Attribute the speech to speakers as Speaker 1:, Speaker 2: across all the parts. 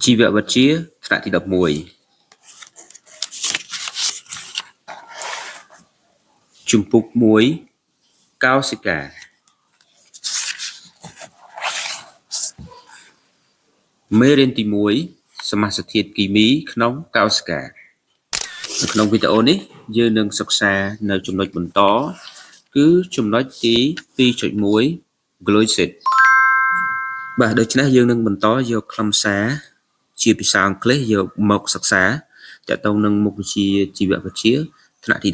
Speaker 1: ជីវវិទ្យាថ្នាក់ទី11ជំពូក1កោសិកាមេរៀនទី1សមាសធាតុគីមីក្នុងកោសិកានៅក្នុងវីដេអូនេះយើងនឹងសិក្សានៅចំណុចបន្តគឺចំណុចទី 2.1 glycid បាទដូច្នេះយើងនឹងបន្តយកខ្លឹមសារជាភាសាអង់គ្លេសយកមកសិក្សាទាក់ទងនឹងមុខវិជ្ជាជីវវិទ្យាថ្នាក់ទី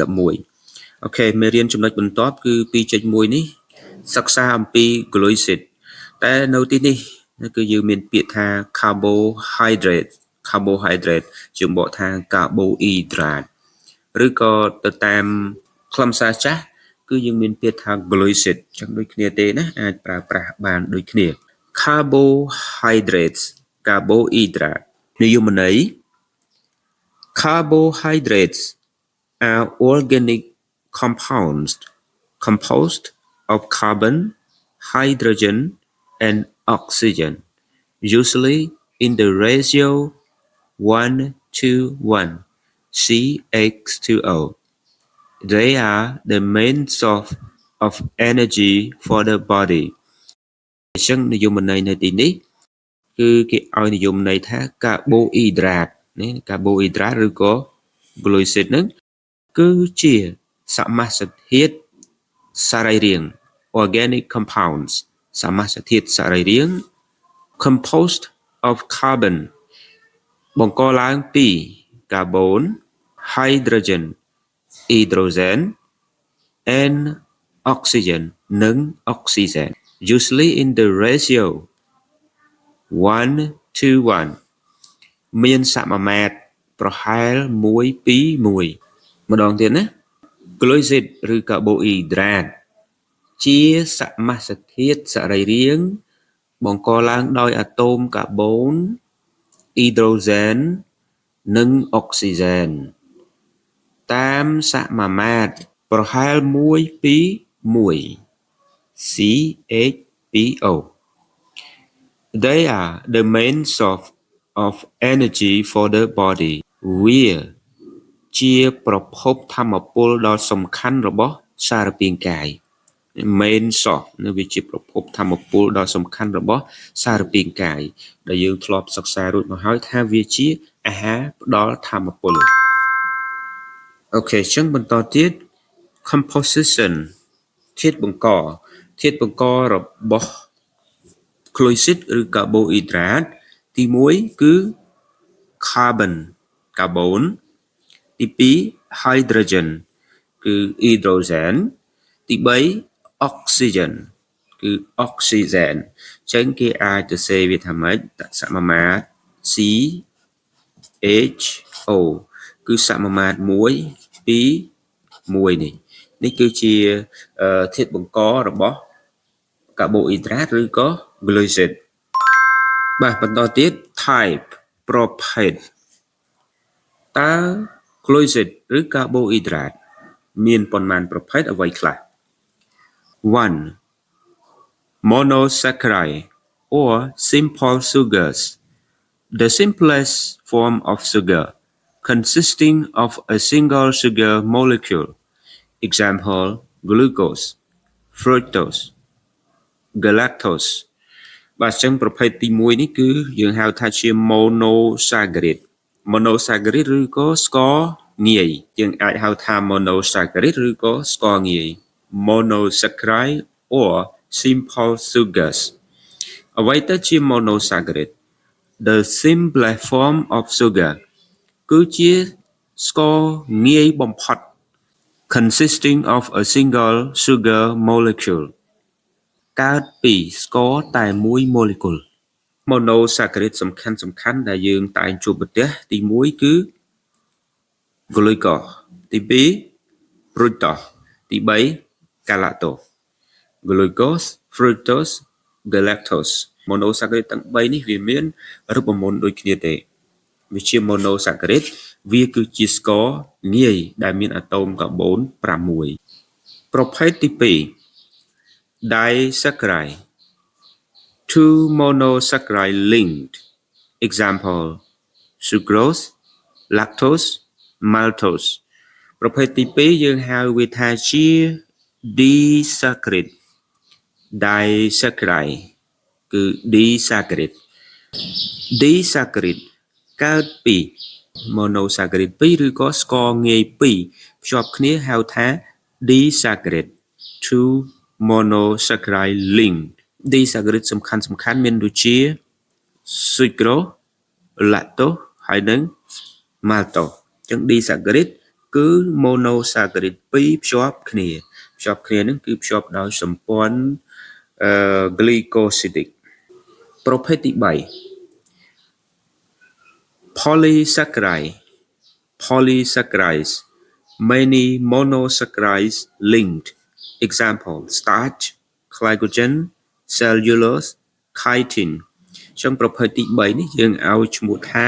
Speaker 1: 11អូខេមេរៀនចំណុចបន្ទាប់គឺ 2.1 នេះសិក្សាអំពី glycid តែនៅទីនេះគឺយើងមានពាក្យថា carbohydrate ជាបកថាកាបូអ៊ីដ្រាតឬក៏ទៅតាមខ្លឹមសារចាស់គឺយើងមានពាក្យថា glycid ចឹងដូចគ្នាទេណាអាចប្រើប្រាស់បានដូចគ្នា carbohydrates កាបូអ៊ីដ្រាតនិយមន័យ carbohydrates are organic compounds composed of carbon, hydrogen and oxygen usually in the ratio 1:1 CH2O. They are the main source of energy for the body. ចឹងនិយមន័យនៅទីនេះគឺគេឲ្យនិយមន័យថាកាបូអ៊ីដ្រាតណាកាបូអ៊ីដ្រាតឬក៏ glycid ហ្នឹងគឺជាសមាសធាតុសរីរាង្គ organic compounds សមាសធាតុសរីរាង្គ composed of carbon បង្កឡើងពីកាបូន hydrogen and oxygen និង oxygen usually in the ratio 1:1 មានសមាមាត្រប្រហែល1:1ម្ដងទៀតណា glycid ឬកាបូអ៊ីដ្រាតជាសមាសធាតុសរីរាង្គបង្កឡើងដោយអាតូមកាបូនអ៊ីដ្រូសែននិងអុកស៊ីសែនតាមសមាមាត្រប្រហែល1:1 CH2O. They are the main source of energy for the body. វាជាប្រភពថាមពលដ៏សំខាន់របស់សារពាង្គកាយ main source នៅវាជាប្រភពថាមពលដ៏សំខាន់របស់សារពាង្គកាយដែលយើងធ្លាប់សិក្សារួចមកហើយថាវាជាអាហារផ្ដល់ថាមពលអូខេអញ្ចឹងបន្តទៀត composition ធាតុបង្ករបស់ glycid ឬកាបូអ៊ីដ្រាតទី1គឺ carbon កាបូនទី2 hydrogen គឺអ៊ីដ្រូសែនទី3 oxygen គឺ oxygen អញ្ចឹងគេអាចទៅសេវាថាម៉េចដាក់សមាមាត្រ CHO គឺសមាមាត្រ1:1នេះគឺជាធាតុបង្ករបស់កាបូអ៊ីដ្រាតឬក៏ glycid បាទបន្តទៀត type ប្រភេទតើ glycid ឬកាបូអ៊ីដ្រាតមានប៉ុន្មានប្រភេទអ្វីខ្លះ 1. Monosaccharide or simple sugars, the simplest form of sugar consisting of a single sugar molecule. Example, glucose, fructose, galactose. បាទអញ្ចឹងប្រភេទទី1នេះគឺយើងហៅថាជា monosaccharide ឬក៏ស្ករងាយយើងអាចហៅថា monosaccharide ឬក៏ស្ករងាយ monosaccharide or simple sugars អ្វីទៅជា monosaccharide the simplest form of sugar គឺជាស្ករងាយបំផុត consisting of a single sugar molecule កើតពីស្ករតែមួយ molecule monosaccharide សំខាន់ដែលយើងតែងជួបប្រទះទី1គឺ glucose ទី2 fructose ទី3 galactose glucose fructose galactose monosaccharide ទាំង3នេះវាមានរូបមន្តដូចគ្នាទេវាជា monosaccharide វាគឺជាស្ករងាយដែលមានអាតូមកាបូន6ប្រភេទទី2 disaccharide two monosaccharide linked example sucrose lactose maltose ប្រភេទទី2យើងហៅវាថាជា disaccharide disaccharide គឺ disaccharide disaccharide កើតពី monosaccharide 2 ឬក៏ស្ករងាយ2ភ្ជាប់គ្នាហៅថា disaccharide two monosaccharide link disaccharide សំខាន់មានដូចជា sucrose lactose ហើយនិង maltose អញ្ចឹង disaccharide គឺ monosaccharide 2ភ្ជាប់គ្នានឹងគឺភ្ជាប់ដោយសម្ព័ន្ធglycosidic ប្រភេទទី3 polysaccharides many monosaccharides linked example starch glycogen cellulose chitin អញ្ចឹងប្រភេទទី3នេះយើងឲ្យឈ្មោះថា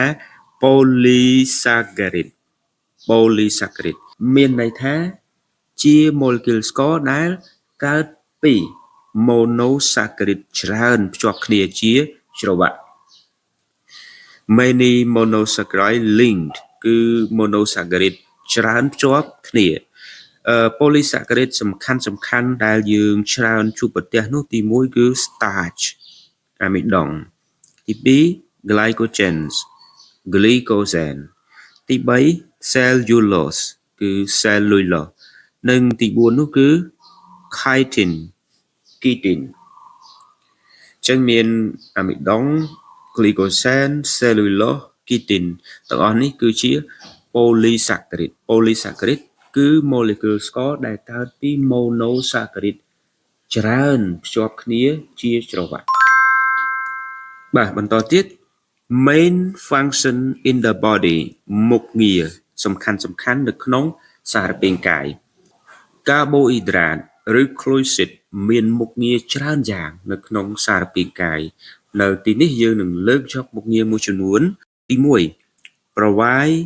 Speaker 1: polysaccharide មានន័យថាជា molecule ស្ករដែលកើតពី monosaccharide ច្រើនភ្ជាប់គ្នាជាច្រវាក់ many monosaccharide linked គឺ monosaccharide ច្រើនភ្ជាប់គ្នា polysaccharide សំខាន់ដែលយើងច្រើនជួបប្រទះនោះទី1គឺ starch អាមីដុងទី2 glycogens glycogen ទី3 cellulose គឺ cellulose និងទី4នោះគឺ chitin ចឹងមានអាមីដុង glycogen cellulose chitin ទាំងអស់នេះគឺជា polysaccharide គឺ molecule ស្ករដែលកើតពី monosaccharide ច្រើនភ្ជាប់គ្នាជាច្រវាក់បាទបន្តទៀត main function in the body មុខងារសំខាន់នៅក្នុងសារពាង្គកាយ carbohydrate ឬ glucid មានមុខងារច្រើនយ៉ាងនៅក្នុងសារពាង្គកាយនៅទីនេះយើងនឹងលើកយកមុខងារមួយចំនួនទី1 provide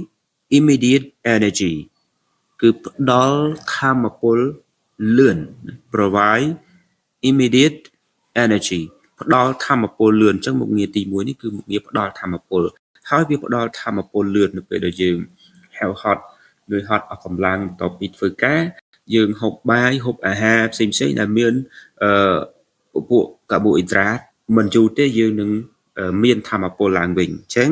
Speaker 1: immediate energy គឺផ្ដល់ថាមពលលឿន provide immediate energy ផ្ដល់ថាមពលលឿនអញ្ចឹងមុខងារទី1នេះគឺមុខងារផ្ដល់ថាមពលហើយវាផ្ដល់ថាមពលលឿននៅពេលដែលយើងហៅហត់នឿយហត់អស់កម្លាំងបន្ទាប់ពីធ្វើការយើងហូបបាយហូបអាហារផ្សេងដែលមានពពួកកាបូអ៊ីដ្រាតមិនយូរទេយើងនឹងមានថាមពលឡើងវិញអញ្ចឹង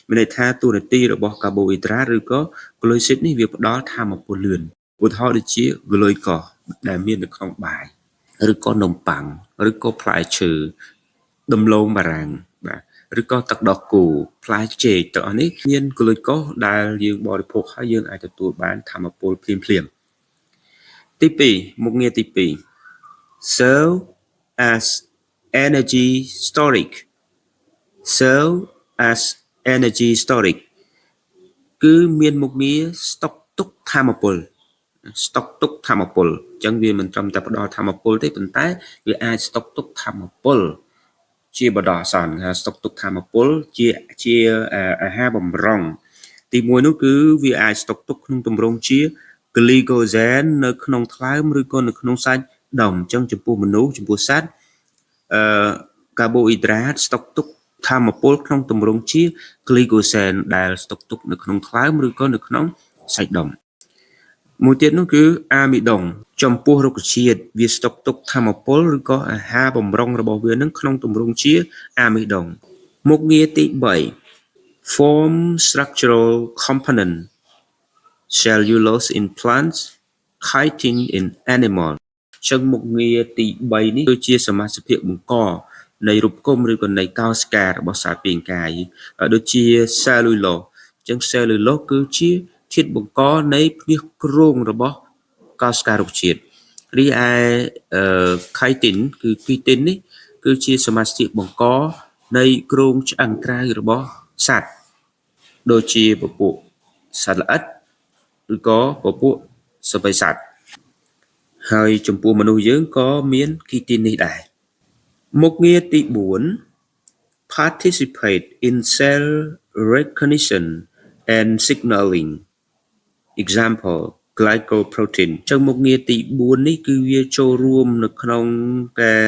Speaker 1: មានន័យថាតួនាទីរបស់កាបូអ៊ីដ្រាតឬក៏ glucid នេះវាផ្ដល់ថាមពលលឿនឧទាហរណ៍ដូចជា glucose ដែលមាននៅក្នុងបាយឬក៏នំប៉័ងឬក៏ផ្លែឈើដំឡូងបារាំងបាទឬក៏ទឹកដោះគោផ្លែចេកទាំងអស់នេះមាន glucose ដែលយើងបរិភោគហើយយើងអាចទទួលបានថាមពលភ្លាមទី2មុខងារទី2 serve as energy storage serve as energy storage គឺមានមុខងារស្តុកទុកថាមពលអញ្ចឹងវាមិនត្រឹមតែផ្ដល់ថាមពលទេប៉ុន្តែវាអាចស្តុកទុកថាមពលជាបដិសន្នស្តុកទុកថាមពលជាអាហារបម្រុងទី1នោះគឺវាអាចស្តុកទុកក្នុងទម្រង់ជា glycogen នៅក្នុងថ្លើមឬក៏នៅក្នុងសាច់ដុំអញ្ចឹងចំពោះមនុស្សចំពោះសត្វកាបូអ៊ីដ្រាតស្តុកទុកថាមពលក្នុងទម្រង់ជា glycogen ដែលស្តុកទុកនៅក្នុងថ្លើមឬក៏នៅក្នុងសាច់ដុំមួយទៀតនោះគឺអាមីដុងចំពោះរុក្ខជាតិវាស្តុកទុកថាមពលឬក៏អាហារបម្រុងរបស់វានឹងក្នុងទម្រង់ជាអាមីដុងមុខងារទី3 form structural component cellulose in plants chitin in animal ចឹងមុខងារទី3នេះគឺជាសមាសភាពបង្កនៃរូបគុំឬក៏នៃកោសិការបស់សារពាង្គកាយដូចជា cellulose ចឹង cellulose គឺជាធាតុបង្កនៃភ្នាសគ្រោងរបស់កោសិការុក្ខជាតិរីឯchitin គឺ chitin នេះគឺជាសមាសភាពបង្កនៃគ្រោងឆ្អឹងក្រៅរបស់សត្វដូចជាពពួកសត្វល្អិតឬក៏ពពួកសត្វបិសាចហើយចំពោះមនុស្សយើងក៏មាន chitin នេះដែរមុខងារទី4 participate in cell recognition and signaling example glycoprotein ចឹងមុខងារទី4នេះគឺវាចូលរួមនៅក្នុងការ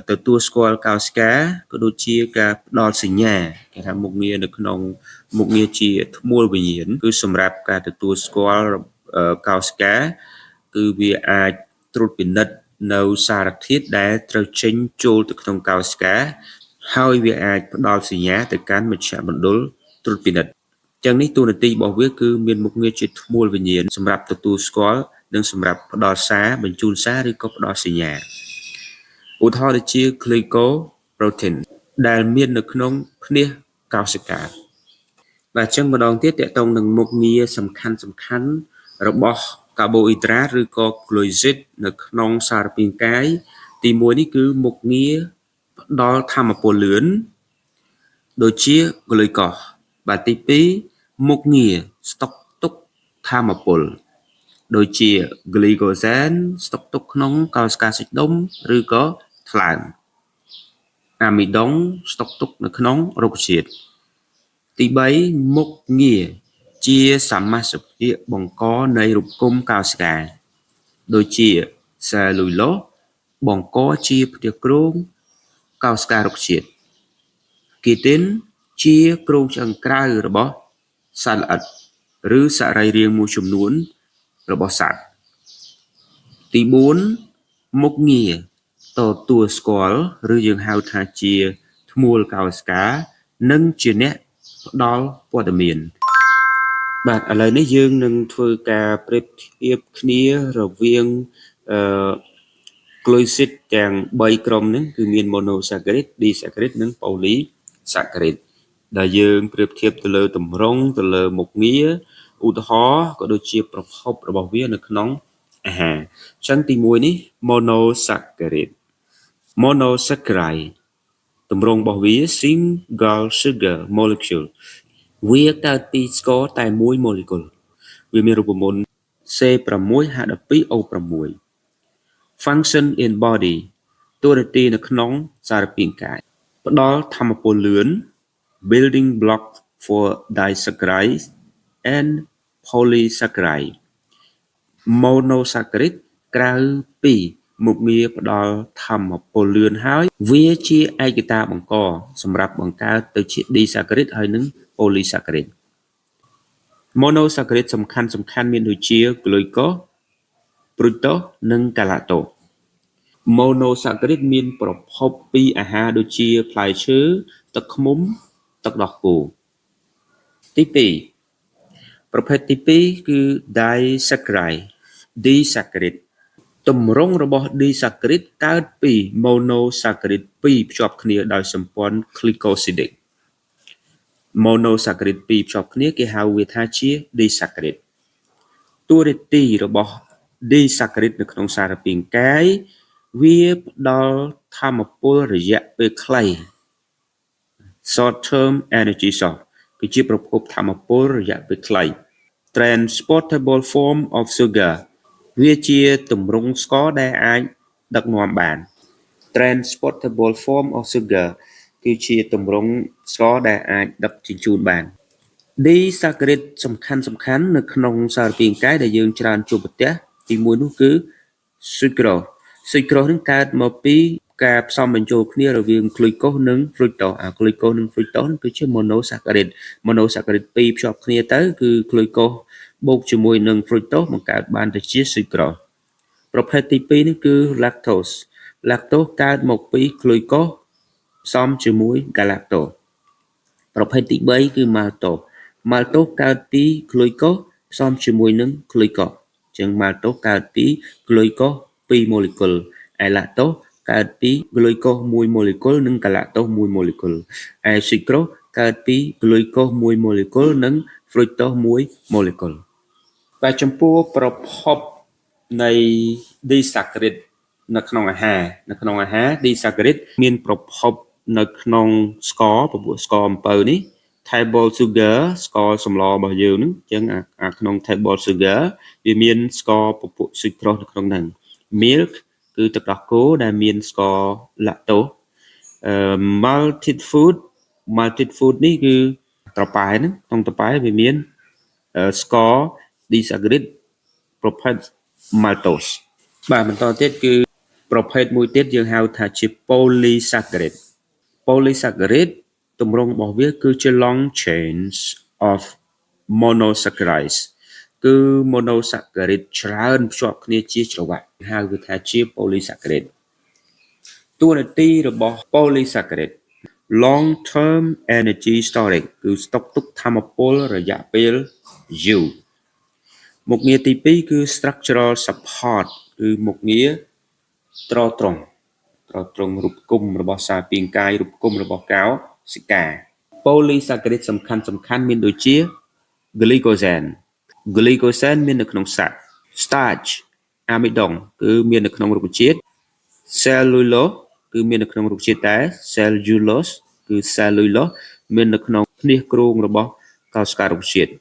Speaker 1: ទទួលស្គាល់កោសិកាក៏ដូចជាការផ្ដល់សញ្ញាគេថាមុខងារនៅក្នុងមុខងារជាធ្មួលវិញ្ញាណគឺសម្រាប់ការទទួលស្គាល់កោសិកាគឺវាអាចត្រួតពិនិត្យនៅសារធាតុដែលត្រូវចេញចូលទៅក្នុងកោសិកាហើយវាអាចផ្ដល់សញ្ញាទៅកាន់មជ្ឈមណ្ឌលត្រួតពិនិត្យចឹងនេះតួនាទីរបស់វាគឺមានមុខងារជាធ្មួលវិញ្ញាណសម្រាប់ទទួលស្គាល់និងសម្រាប់ផ្ដល់សារបញ្ជូនសារឬក៏ផ្ដល់សញ្ញាឧទាហរណ៍ដូចជា glycoprotein ដែលមាននៅក្នុងភ្នាសកោសិកាបាទចឹងម្ដងទៀតតកតងនឹងមុខងារសំខាន់របស់កាបូអ៊ីដ្រាតឬក៏ glucid នៅក្នុងសារពាង្គកាយទី1នេះគឺមុខងារផ្ដល់ថាមពលលឿនដូចជា glucose បាទទី2មុខងារស្តុកទុកថាមពលដូចជា glycogen ស្តុកទុកក្នុងកោសិកាសាច់ដុំឬក៏ថ្លើមអាមីដុងស្តុកទុកនៅក្នុងរុក្ខជាតិទី3មុខងារជាសមាសភាគបង្កនៃរូបគុម្ពកោសិកាដូចជា cellulose បង្កជាផ្ទះគ្រោងកោសិការុក្ខជាតិ Kitin ជាគ្រោងឆ្អឹងក្រៅរបស់សត្វល្អិតឬសរីរាង្គមួយចំនួនរបស់សត្វទី4មុខងារទទួលស្គាល់ឬយើងហៅថាជាធ្មួលកោសិកានិងជាអ្នកផ្ដល់ព័ត៌មានបាទឥឡូវនេះយើងនឹងធ្វើការប្រៀបធៀបគ្នារវាងglucid ទាំង3ក្រុមហ្នឹងគឺមាន monosaccharide, disaccharide និង polysaccharide ដែលយើងប្រៀបធៀបទៅលើតម្រងទៅលើមុខងារឧទាហរណ៍ក៏ដូចជាប្រភពរបស់វានៅក្នុងអាហារអញ្ចឹងទី1នេះ monosaccharide តម្រងរបស់វា single sugar molecule វាកើតពីស្ករតែមួយ molecule វាមានរូបមន្ត C6H12O6 function in body តួនាទីនៅក្នុងសារពាង្គកាយផ្ដល់ថាមពលលឿន building block for disaccharide and polysaccharide monosaccharide ក្រៅពីមុខងារផ្ដល់ថាមពលលឿនហើយវាជាឯកតាបង្កសម្រាប់បង្កើតទៅជា disaccharide ហើយនិង polysaccharide monosaccharide សំខាន់មានដូចជា glucose, fructose និង galactose monosaccharide មានប្រភពពីអាហារដូចជាផ្លែឈើទឹកឃ្មុំទឹកដោះគោទី2ប្រភេទទី2គឺ disaccharide តម្រងរបស់ disaccharide កើតពី monosaccharide 2ភ្ជាប់គ្នាដោយសម្ព័ន្ធ glycosidic monosaccharide 2ភ្ជាប់គ្នាគេហៅវាថាជា disaccharide តួនាទីរបស់ disaccharide នៅក្នុងសារពាង្គកាយវាផ្ដល់ថាមពលរយៈពេលខ្លី short term energy source គឺជាប្រភពថាមពលរយៈពេលខ្លី transportable form of sugar វាជាទម្រង់ស្ករដែលអាចដឹកនាំបាន transportable form of sugar គឺជាទម្រង់ស្ករដែលអាចដឹកជញ្ជូនបាន disaccharide សំខាន់នៅក្នុងសារពាង្គកាយដែលយើងច្រើនជួបប្រទះទី1នោះគឺ sucrose នឹងកើតមកពីការផ្សំបញ្ចូលគ្នារវាង glucose និង fructose glucose និង fructose គឺជា monosaccharide 2ភ្ជាប់គ្នាទៅគឺ glucose បូកជាមួយនឹង fructose បង្កើតបានទៅជា sucrose ប្រភេទទី2នេះគឺ lactose កើតមកពី glucose ផ្សំជាមួយ galactose ប្រភេទទី3គឺ maltose កើតពី glucose ផ្សំជាមួយនឹង glucose អញ្ចឹង maltose កើតពី glucose 2 molecule ឯ lactose កើតពី glucose 1 molecule និង galactose 1 molecule ឯ sucrose កើតពី glucose 1 molecule និង fructose 1 molecule តែចំពោះប្រភពនៃ disaccharide នៅក្នុងអាហារ disaccharide មានប្រភពនៅក្នុងស្ករពពួកស្ករអំពៅនេះ table sugar ស្ករសម្លរបស់យើងហ្នឹងអញ្ចឹងក្នុង table sugar វាមានស្ករពពួក sucrose នៅក្នុងហ្នឹង milk គឺទឹកដោះគោដែលមានស្ករ lactose malted food នេះគឺត្រប៉ែហ្នឹងក្នុងត្រប៉ែវាមានស្ករ disaccharide ប្រភេទ maltose បាទបន្តទៀតគឺប្រភេទមួយទៀតយើងហៅថាជា polysaccharide polysaccharide ទម្រង់របស់វាគឺជា long chains of monosaccharides គឺ monosaccharide ច្រើនភ្ជាប់គ្នាជាច្រវាក់ហៅវាថាជា polysaccharide តួនាទីរបស់ polysaccharide long term energy storage គឺស្តុកទុកថាមពលរយៈពេលយូរមុខងារទី2គឺ structural support គឺមុខងារទ្រទ្រង់រូបគុំរបស់សារពាង្គកាយរូបគុំរបស់កោសិកា polysaccharide សំខាន់មានដូចជា glycogen មាននៅក្នុងសាច់ starch អាមីដុងគឺមាននៅក្នុងរុក្ខជាតិ cellulose គឺមាននៅក្នុងរុក្ខជាតិដែរ cellulose គឺ cellulose មាននៅក្នុងភ្នាសគ្រោងរបស់កោសិការុក្ខជាតិ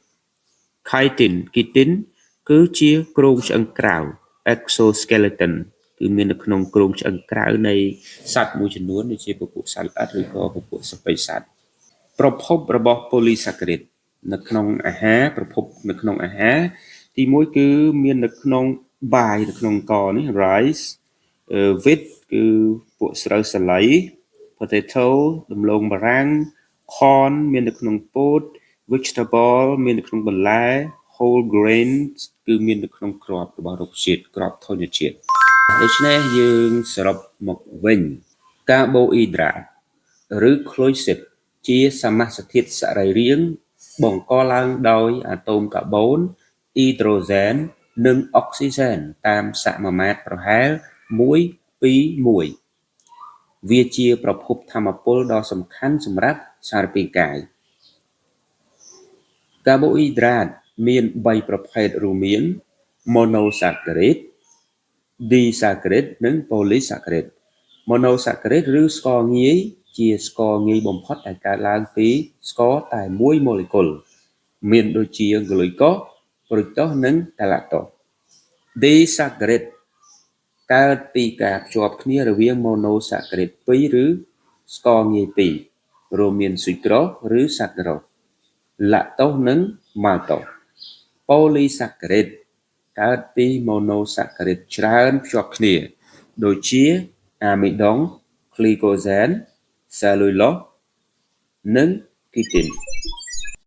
Speaker 1: chitin គឺជាគ្រោងឆ្អឹងក្រៅ exoskeleton គឺមាននៅក្នុងគ្រោងឆ្អឹងក្រៅនៃសត្វមួយចំនួនដូចជាពពួកសត្វល្អិតឬក៏ពពួកសត្វសត្វប្រភពរបស់ polysaccharide នៅក្នុងអាហារទី1គឺមាននៅក្នុងបាយនៅក្នុងកនេះ rice wheat គឺពួកស្រូវសាលី potato ដំឡូងបារាំង corn មាននៅក្នុងពោត vegetable មាននៅក្នុងបន្លែ whole grains គឺមាននៅក្នុងគ្រាប់របស់រុក្ខជាតិគ្រាប់ធញ្ញជាតិដូច្នេះយើងសរុបមកវិញកាបូអ៊ីដ្រាតឬ glucose ជាសមាសធាតុសរីរាង្គបង្កឡើងដោយអាតូមកាបូនអ៊ីដ្រូសែននិងអុកស៊ីសែនតាមសមាមាត្រប្រហែល1 2 1វាជាប្រភពថាមពលដ៏សំខាន់សម្រាប់សារពាង្គកាយកាបូអ៊ីដ្រាតមាន3ប្រភេទរួមមាន monosaccharide disaccharide និង polysaccharide monosaccharide ឬស្ករងាយជាស្ករងាយបំផុតដែលកើតឡើងពីស្ករតែមួយម៉ូលេគុលមានដូចជា glucose fructose និង galactose disaccharide កើតពីការភ្ជាប់គ្នារវាង monosaccharide 2 ឬស្ករងាយ2រួមមាន sucrose ឬ saccharose lactose និង maltose polysaccharide កើតពី monosaccharide ច្រើនភ្ជាប់គ្នាដូចជា អាមីដុង glycogen cellulose និង chitin